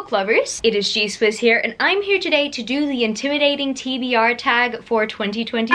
book lovers, it is Gedsavanh here, and I'm here today to do the Intimidating TBR tag for 2022.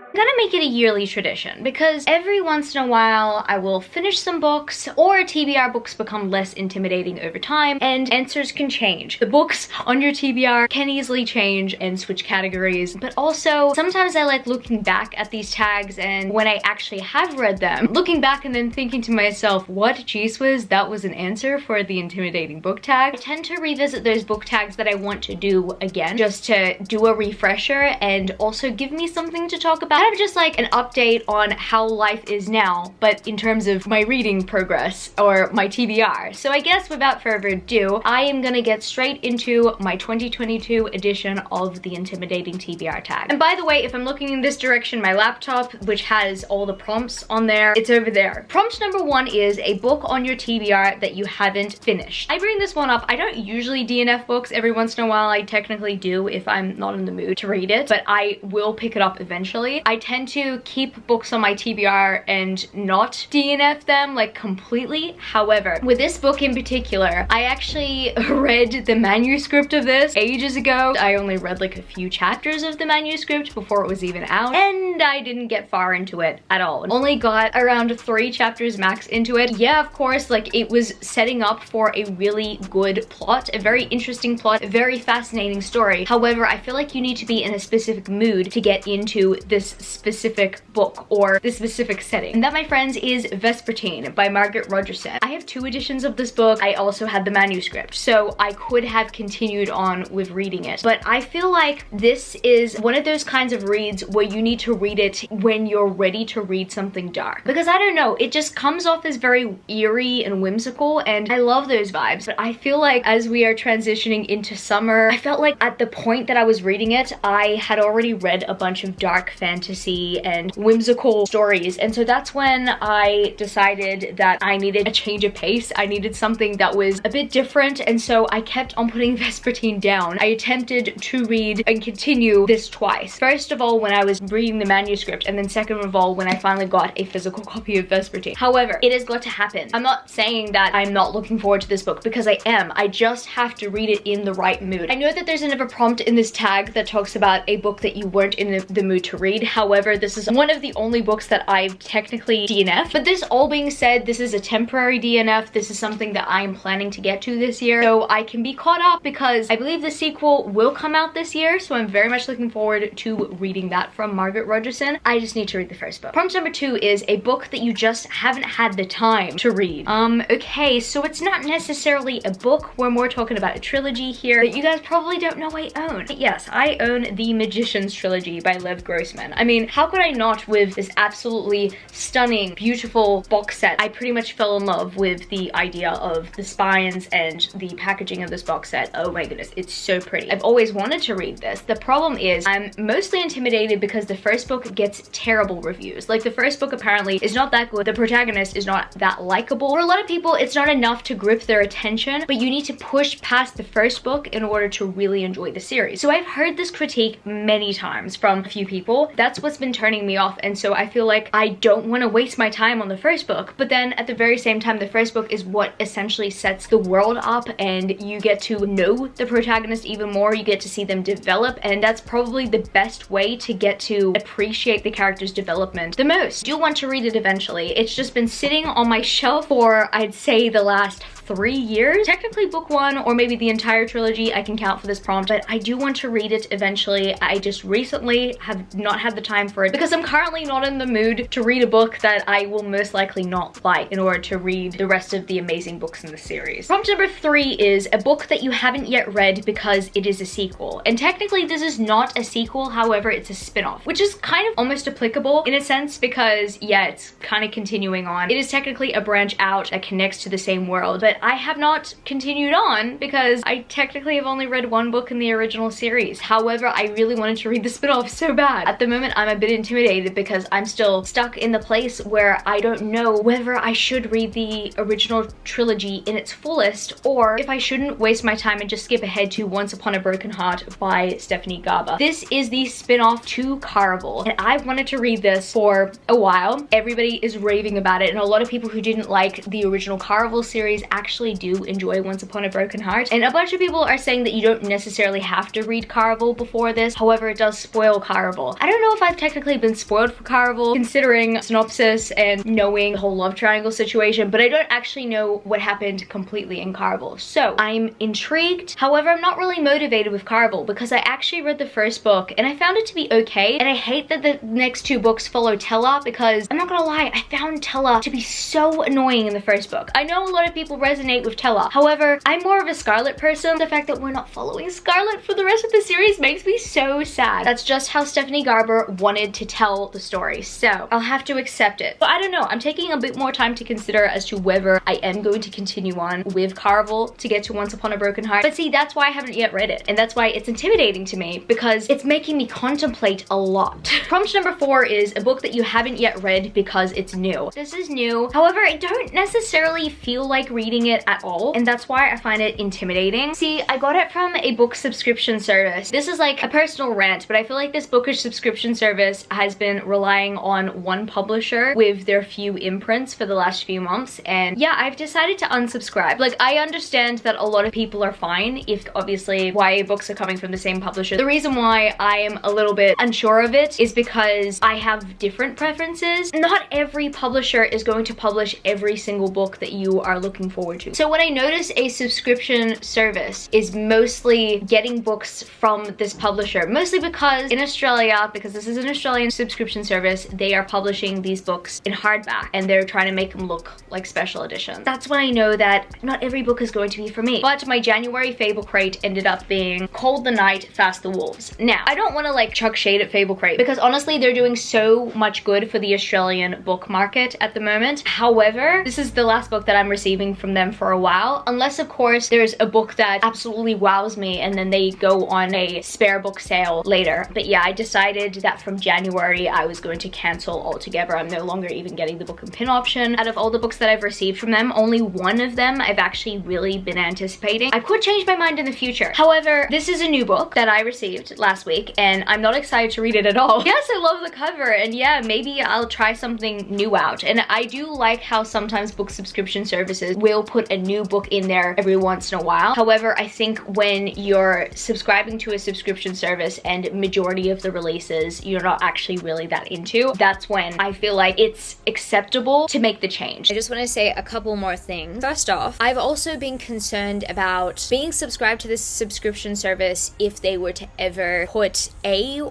I'm gonna make it a yearly tradition because every once in a while I will finish some books, or TBR books become less intimidating over time and answers can change. The books on your TBR can easily change and switch categories, but also sometimes I like looking back at these tags, and when I actually have read them, looking back and then thinking to myself, what Gedsavanh, that was an answer for the intimidating book tag. I tend to revisit those book tags that I want to do again, just to do a refresher and also give me something to talk about. Kind of just like an update on how life is now, but in terms of my reading progress or my TBR. So I guess without further ado, I am gonna get straight into my 2022 edition of the Intimidating TBR tag. And by the way, if I'm looking in this direction, my laptop, which has all the prompts on there, it's over there. Prompt number 1 is a book on your TBR that you haven't finished. I bring this one up. I don't usually DNF books. Every once in a while I technically do if I'm not in the mood to read it, but I will pick it up eventually. I tend to keep books on my TBR and not DNF them like completely. However, with this book in particular, I actually read the manuscript of this ages ago. I only read like a few chapters of the manuscript before it was even out, and I didn't get far into it at all. Only got around 3 chapters max into it. Yeah, of course, like it was setting up for a really good plot, a very interesting plot, a very fascinating story. However, I feel like you need to be in a specific mood to get into this specific book or this specific setting. And that, my friends, is Vespertine by Margaret Rogerson. I have 2 editions of this book. I also had the manuscript, so I could have continued on with reading it. But I feel like this is one of those kinds of reads where you need to read it when you're ready to read something dark. Because I don't know, it just comes off as very eerie and whimsical, and I love those vibes. But I feel like as we are transitioning into summer, I felt like at the point that I was reading it, I had already read a bunch of dark fantasy and whimsical stories, and so that's when I decided that I needed a change of pace. I needed something that was a bit different, and so I kept on putting Vespertine down. I attempted to read and continue this twice. First of all, when I was reading the manuscript, and then second of all, when I finally got a physical copy of Vespertine. However, it has got to happen. I'm not saying that I'm not looking forward to this book, because I am. I just have to read it in the right mood. I know that there's another prompt in this tag that talks about a book that you weren't in the mood to read. However, this is one of the only books that I've technically DNF'd. But this all being said, this is a temporary DNF. This is something that I am planning to get to this year, so I can be caught up, because I believe the sequel will come out this year, so I'm very much looking forward to reading that from Margaret Rogerson. I just need to read the first book. Prompt number 2 is a book that you just haven't had the time to read. Okay, so it's not necessarily a book. We're more talking about a trilogy here that you guys probably don't know I own. But yes, I own the Magician's Trilogy by Lev Grossman. I mean, how could I not with this absolutely stunning, beautiful box set? I pretty much fell in love with the idea of the spines and the packaging of this box set. Oh my goodness, it's so pretty. I've always wanted to read this. The problem is I'm mostly intimidated because the first book gets terrible reviews. Like, the first book apparently is not that good. The protagonist is not that likable. For a lot of people, it's not enough to grip their attention, but you need to push past the first book in order to really enjoy the series. So I've heard this critique many times from a few people. That's what's been turning me off, and so I feel like I don't want to waste my time on the first book. But then at the very same time, the first book is what essentially sets the world up, and you get to know the protagonist even more. You get to see them develop, and that's probably the best way to get to appreciate the character's development the most. I do want to read it eventually. It's just been sitting on my shelf for, I'd say, the last 3 years. Technically book 1, or maybe the entire trilogy I can count for this prompt, but I do want to read it eventually. I just recently have not had the time for it because I'm currently not in the mood to read a book that I will most likely not like in order to read the rest of the amazing books in the series. Prompt number 3 is a book that you haven't yet read because it is a sequel. And technically this is not a sequel, however it's a spin-off, which is kind of almost applicable in a sense because, yeah, it's kind of continuing on. It is technically a branch out that connects to the same world, but but I have not continued on because I technically have only read one book in the original series. However, I really wanted to read the spin-off so bad. At the moment, I'm a bit intimidated because I'm still stuck in the place where I don't know whether I should read the original trilogy in its fullest or if I shouldn't waste my time and just skip ahead to Once Upon a Broken Heart by Stephanie Garber. This is the spin-off to Caraval, and I wanted to read this for a while. Everybody is raving about it, and a lot of people who didn't like the original Caraval series actually do enjoy Once Upon a Broken Heart, and a bunch of people are saying that you don't necessarily have to read Caraval before this. However, it does spoil Caraval. I don't know if I've technically been spoiled for Caraval considering synopsis and knowing the whole love triangle situation, but I don't actually know what happened completely in Caraval. So I'm intrigued. However, I'm not really motivated with Caraval because I actually read the first book and I found it to be okay, and I hate that the next two books follow Tella because I'm not gonna lie, I found Tella to be so annoying in the first book. I know a lot of people resonate with Tella. However, I'm more of a Scarlet person. The fact that we're not following Scarlet for the rest of the series makes me so sad. That's just how Stephanie Garber wanted to tell the story, so I'll have to accept it. But I don't know, I'm taking a bit more time to consider as to whether I am going to continue on with Caraval to get to Once Upon a Broken Heart. But see, that's why I haven't yet read it, and that's why it's intimidating to me because it's making me contemplate a lot. Prompt number 4 is a book that you haven't yet read because it's new. This is new. However, I don't necessarily feel like reading it at all, and that's why I find it intimidating. See, I got it from a book subscription service. This is like a personal rant, but I feel like this bookish subscription service has been relying on one publisher with their few imprints for the last few months, and yeah, I've decided to unsubscribe. Like, I understand that a lot of people are fine if obviously YA books are coming from the same publisher. The reason why I am a little bit unsure of it is because I have different preferences. Not every publisher is going to publish every single book that you are looking forward to. So when I notice a subscription service is mostly getting books from this publisher, mostly because in Australia, because this is an Australian subscription service, they are publishing these books in hardback and they're trying to make them look like special editions. That's when I know that not every book is going to be for me. But my January Fable Crate ended up being Cold the Night, Fast the Wolves. Now, I don't want to like chuck shade at Fable Crate because honestly they're doing so much good for the Australian book market at the moment. However, this is the last book that I'm receiving from them for a while, unless of course there's a book that absolutely wows me and then they go on a spare book sale later. But yeah, I decided that from January I was going to cancel altogether. I'm no longer even getting the book and pin option. Out of all the books that I've received from them, only one of them I've actually really been anticipating. I could change my mind in the future. However, this is a new book that I received last week and I'm not excited to read it at all. Yes, I love the cover, and yeah, maybe I'll try something new out. And I do like how sometimes book subscription services will put a new book in there every once in a while. However, I think when you're subscribing to a subscription service and majority of the releases you're not actually really that into, that's when I feel like it's acceptable to make the change. I just want to say a couple more things. First off, I've also been concerned about being subscribed to this subscription service if they were to ever put a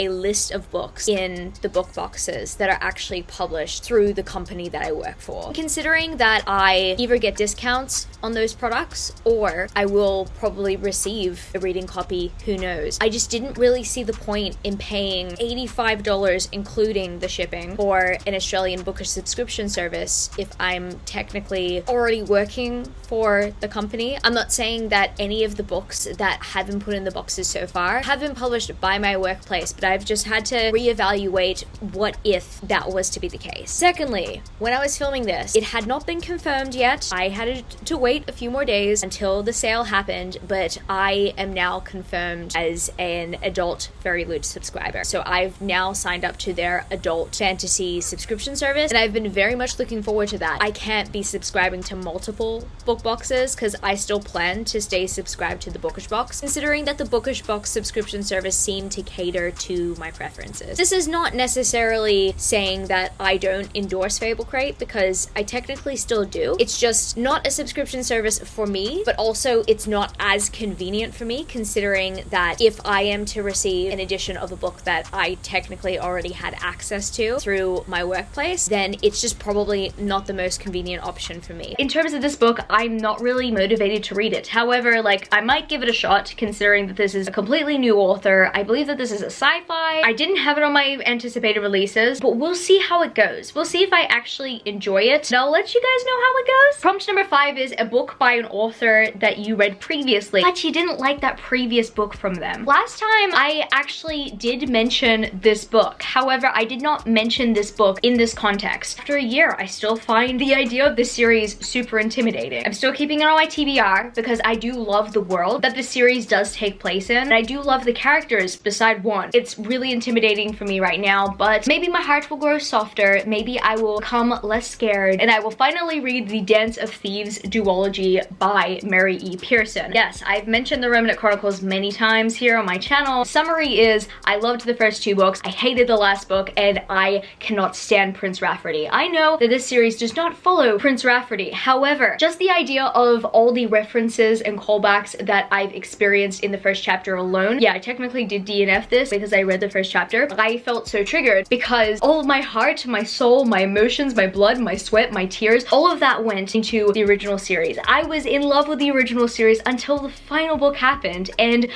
list of books in the book boxes that are actually published through the company that I work for. Considering that I either get discounts on those products or I will probably receive a reading copy, who knows. I just didn't really see the point in paying $85 including the shipping for an Australian bookish subscription service if I'm technically already working for the company. I'm not saying that any of the books that have been put in the boxes so far have been published by my workplace, but I've just had to reevaluate what if that was to be the case. Secondly, when I was filming this, it had not been confirmed yet. I had to wait a few more days until the sale happened, but I am now confirmed as an adult Fairy Loot subscriber. So I've now signed up to their adult fantasy subscription service, and I've been very much looking forward to that. I can't be subscribing to multiple book boxes because I still plan to stay subscribed to the Bookish box, considering that the Bookish box subscription service seemed to cater to my preferences. This is not necessarily saying that I don't endorse Fable Crate, because I technically still do. It's just not a subscription service for me, but also it's not as convenient for me, considering that if I am to receive an edition of a book that I technically already had access to through my workplace, then it's just probably not the most convenient option for me. In terms of this book, I'm not really motivated to read it. However, like, I might give it a shot, considering that this is a completely new author. I believe that this is a sci-fi. I didn't have it on my anticipated releases, but we'll see how it goes. We'll see if I actually enjoy it, and I'll let you guys know how it goes. Prompt number 5 is a book by an author that you read previously, but you didn't like that previous book from them. Last time I actually did mention this book. However, I did not mention this book in this context. After a year, I still find the idea of this series super intimidating. I'm still keeping it on my TBR because I do love the world that the series does take place in, and I do love the characters beside one. It's really intimidating for me right now, but maybe my heart will grow softer, maybe I will become less scared, and I will finally read the Dance of Thieves duology by Mary E. Pearson. Yes, I've mentioned the Remnant Chronicles many times here on my channel. Summary is, I loved the first 2 books, I hated the last book, and I cannot stand Prince Rafferty. I know that this series does not follow Prince Rafferty. However, just the idea of all the references and callbacks that I've experienced in the first chapter alone, yeah, I technically did DNF this because I read the first chapter. I felt so triggered because all of my heart, my soul, my emotions, my blood, my sweat, my tears, all of that went into the original series. I was in love with the original series until the final book happened, and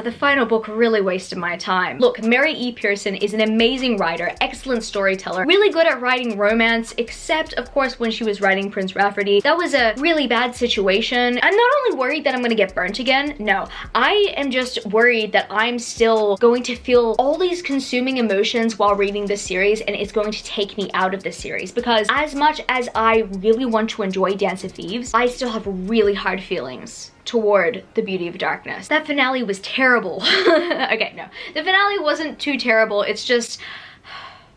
the final book really wasted my time. Look, Mary E. Pearson is an amazing writer, excellent storyteller, really good at writing romance, except of course when she was writing Prince Rafferty. That was a really bad situation. I'm not only worried that I'm gonna get burnt again, no. I am just worried that I'm still going to feel all these consuming emotions while reading this series, and it's going to take me out of the series, because as much as I really want to enjoy Dance of Thieves, I still have really hard feelings toward The Beauty of Darkness. That finale was terrible. Okay, no. The finale wasn't too terrible, it's just...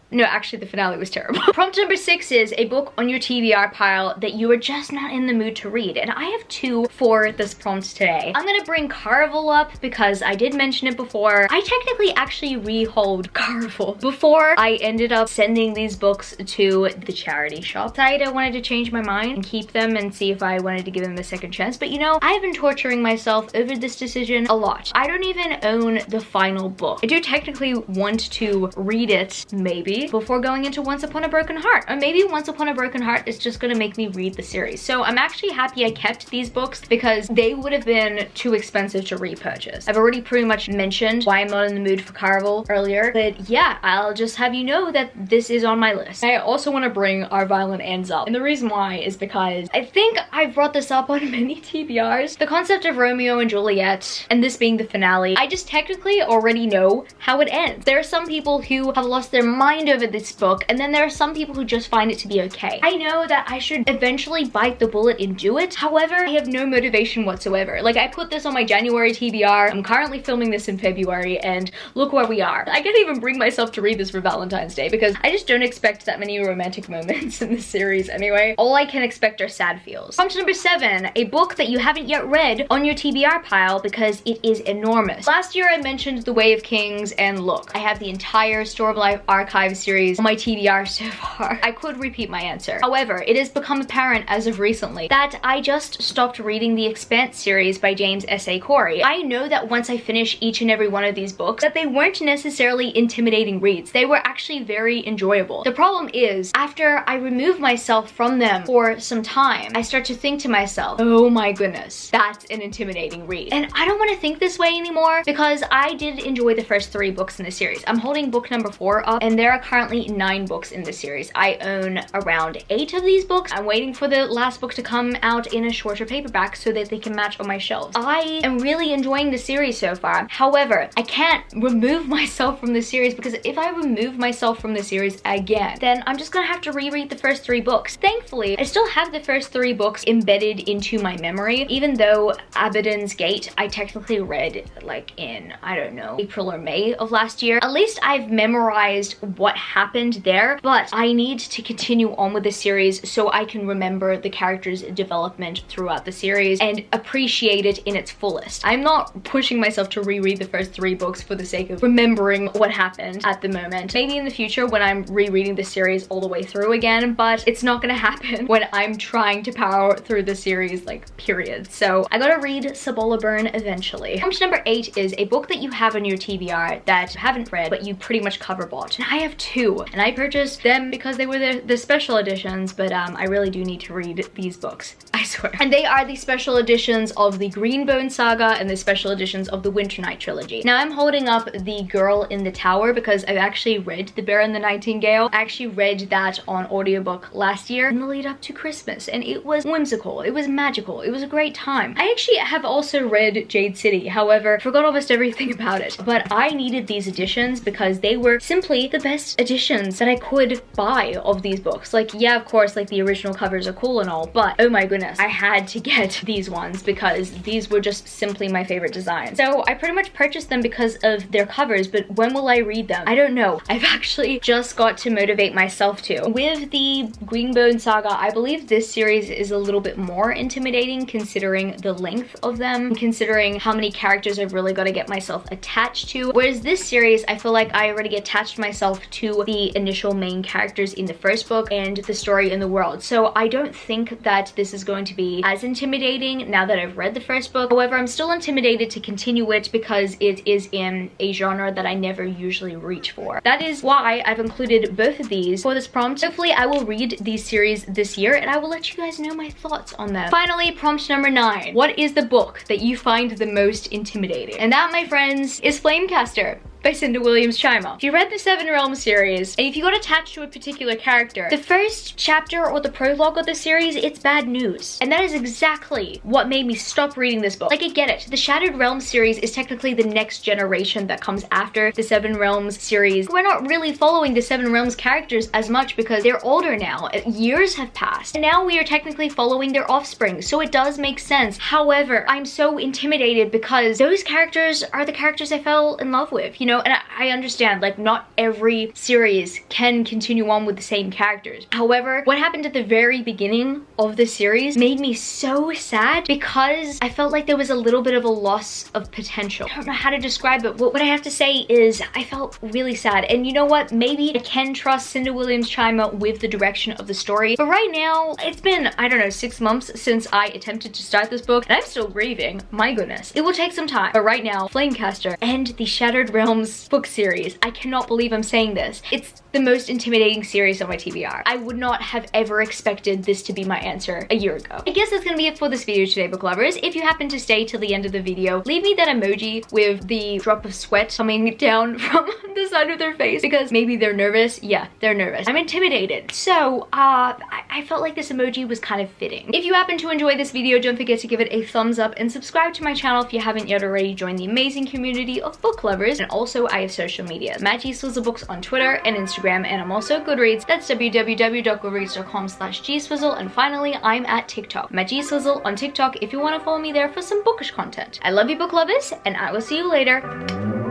No, actually the finale was terrible. Prompt number 6 is a book on your TBR pile that you are just not in the mood to read, and I have 2 for this prompt today. I'm gonna bring Caraval up because I did mention it before. I technically actually rehauled Caraval before I ended up sending these books to the charity shop. I wanted to change my mind and keep them and see if I wanted to give them a second chance, but you know, I've been torturing myself over this decision a lot. I don't even own the final book. I do technically want to read it, maybe, before going into Once Upon a Broken Heart, or maybe Once Upon a Broken Heart is just gonna make me read the series. So I'm actually happy I kept these books because they would have been too expensive to repurchase. I've already pretty much mentioned why I'm not in the mood for Caraval earlier, but yeah, I'll just have you know that this is on my list. I also want to bring Our Violent Ends up, and the reason why is because I think I've brought this up on many TBRs. The concept of Romeo and Juliet, and this being the finale, I just technically already know how it ends. There are some people who have lost their mind over this book, and then there are some people who just find it to be okay. I know that I should eventually bite the bullet and do it. However, I have no motivation whatsoever. Like, I put this on my January TBR. I'm currently filming this in February, and look where we are. I can't even bring myself to read this for Valentine's Day because I just don't expect that many romantic moments in this series anyway. All I can expect are sad feels. Prompt number 7, a book that you haven't yet read on your TBR pile because it is enormous. Last year I mentioned The Way of Kings, and look, I have the entire Store of Life archive series on my TBR so far. I could repeat my answer. However, it has become apparent as of recently that I just stopped reading the Expanse series by James S.A. Corey. I know that once I finish each and every one of these books, that they weren't necessarily intimidating reads. They were actually very enjoyable. The problem is, after I remove myself from them for some time, I start to think to myself, oh my goodness, that's an intimidating read. And I don't want to think this way anymore because I did enjoy the first 3 books in the series. I'm holding book number 4 up, and there are currently 9 books in this series. I own around 8 of these books. I'm waiting for the last book to come out in a shorter paperback so that they can match on my shelves. I am really enjoying the series so far. However, I can't remove myself from the series because if I remove myself from the series again, then I'm just gonna have to reread the first 3 books. Thankfully, I still have the first 3 books embedded into my memory, even though Abaddon's Gate I technically read like in, I don't know, April or May of last year. At least I've memorized what happened there, but I need to continue on with the series so I can remember the character's development throughout the series and appreciate it in its fullest. I'm not pushing myself to reread the first 3 books for the sake of remembering what happened at the moment. Maybe in the future when I'm rereading the series all the way through again, but it's not gonna happen when I'm trying to power through the series, like, period. So I gotta read Sabola Burn eventually. Prompt number 8 is a book that you have on your TBR that you haven't read, but you pretty much cover bought. And I have 2, and I purchased them because they were the special editions, but I really do need to read these books. I swear. And they are the special editions of the Greenbone Saga and the special editions of the Winter Night trilogy. Now I'm holding up the Girl in the Tower because I've actually read The Bear and the Nightingale. I actually read that on audiobook last year in the lead up to Christmas, and it was whimsical, it was magical, it was a great time. I actually have also read Jade City, however, forgot almost everything about it. But I needed these editions because they were simply the best editions that I could buy of these books. Like, yeah, of course, like the original covers are cool and all, but oh my goodness, I had to get these ones because these were just simply my favorite designs. So I pretty much purchased them because of their covers, but when will I read them? I don't know. I've actually just got to motivate myself to. With the Greenbone Saga, I believe this series is a little bit more intimidating considering the length of them, considering how many characters I've really got to get myself attached to. Whereas this series, I feel like I already attached myself to the initial main characters in the first book and the story in the world. So I don't think that this is going to be as intimidating now that I've read the first book. However, I'm still intimidated to continue it because it is in a genre that I never usually reach for. That is why I've included both of these for this prompt. Hopefully I will read these series this year and I will let you guys know my thoughts on them. Finally, prompt number 9. What is the book that you find the most intimidating? And that, my friends, is Flamecaster by Cinda Williams-Chimer. If you read the Seven Realms series, and if you got attached to a particular character, the first chapter or the prologue of the series, it's bad news. And that is exactly what made me stop reading this book. Like, I get it. The Shattered Realms series is technically the next generation that comes after the Seven Realms series. We're not really following the Seven Realms characters as much because they're older now. Years have passed. And now we are technically following their offspring, so it does make sense. However, I'm so intimidated because those characters are the characters I fell in love with, you know? And I understand, like, not every series can continue on with the same characters. However, what happened at the very beginning of the series made me so sad because I felt like there was a little bit of a loss of potential. I don't know how to describe it, but what I have to say is I felt really sad. And you know what? Maybe I can trust Cinda Williams-Chimer with the direction of the story. But right now, it's been, I don't know, 6 months since I attempted to start this book, and I'm still grieving. My goodness. It will take some time. But right now, Flamecaster and the Shattered Realms book series, I cannot believe I'm saying this, it's the most intimidating series on my TBR. I would not have ever expected this to be my answer a year ago. I guess that's gonna be it for this video today, book lovers. If you happen to stay till the end of the video, leave me that emoji with the drop of sweat coming down from the side of their face because maybe they're nervous. Yeah, they're nervous. I'm intimidated. So, I felt like this emoji was kind of fitting. If you happen to enjoy this video, don't forget to give it a thumbs up and subscribe to my channel if you haven't yet already. Join the amazing community of book lovers. And also, I have social media. Ggswizzlebooks on Twitter and Instagram, and I'm also Goodreads. That's www.goodreads.com/gswizzle. And finally, I'm at TikTok. Ggswizzle on TikTok if you want to follow me there for some bookish content. I love you, book lovers, and I will see you later.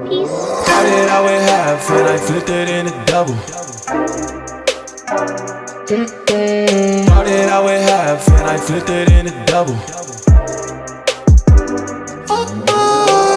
Peace. How did I weigh half and I flipped it in a double? How did I weigh half and I flipped it in a double?